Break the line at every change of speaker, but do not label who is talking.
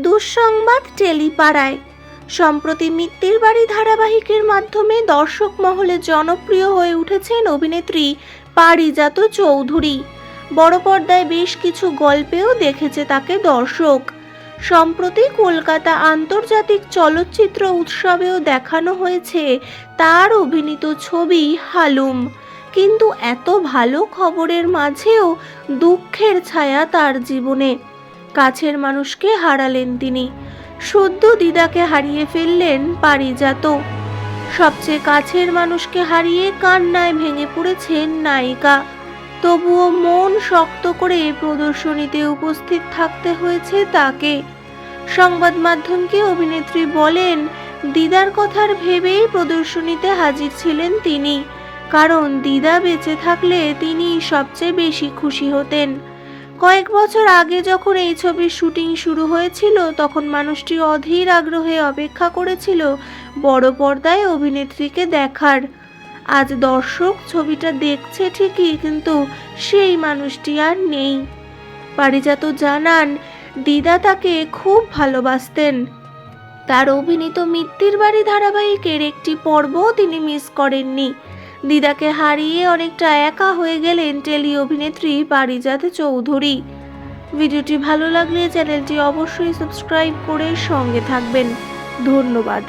দুঃসংবাদ টেলিপাড়ায়। সম্প্রতি মিত্তির বাড়ি ধারাবাহিকের মাধ্যমে দর্শক মহলে জনপ্রিয় হয়ে উঠেছেন অভিনেত্রী পারিজাত চৌধুরী। বড় পর্দায় বেশ কিছু গল্পেও দেখেছে তাকে দর্শক। সম্প্রতি কলকাতা আন্তর্জাতিক চলচ্চিত্র উৎসবেও দেখানো হয়েছে তার অভিনীত ছবি হালুম। কিন্তু এত ভালো খবরের মাঝেও দুঃখের ছায়া তার জীবনে। কাছের মানুষকে হারালেন তিনি। সদ্য দিদাকে হারিয়ে ফেললেন পারিজাত। সবচেয়ে কাছের মানুষকে হারিয়ে কান্নায় ভেঙে পড়েছেন নায়িকা। তবুও মন শক্ত করে প্রদর্শনীতে উপস্থিত থাকতে হয়েছে তাকে। সংবাদ মাধ্যমকে অভিনেত্রী বলেন, দিদার কথার ভেবেই প্রদর্শনীতে হাজির ছিলেন তিনি, কারণ দিদা বেঁচে থাকলে তিনি সবচেয়ে বেশি খুশি হতেন। কয়েক বছর আগে যখন এই ছবির শুটিং শুরু হয়েছিল, তখন মানুষটি অধীর আগ্রহে অপেক্ষা করেছিল বড় পর্দায় অভিনেত্রীকে দেখার। আজ দর্শক ছবিটা দেখছে ঠিকই, কিন্তু সেই মানুষটি আর নেই। পারিজাত জানান, দিদা তাকে খুব ভালোবাসতেন। তার অভিনীত মিত্তির বাড়ি ধারাবাহিকের একটি পর্বও তিনি মিস করেননি। দিদাকে হারিয়ে অনেকটা একা হয়ে গেলেন টেলি অভিনেত্রী পারিজাত চৌধুরী। ভিডিওটি ভালো লাগলে চ্যানেলটি অবশ্যই সাবস্ক্রাইব করে সঙ্গে থাকবেন। ধন্যবাদ।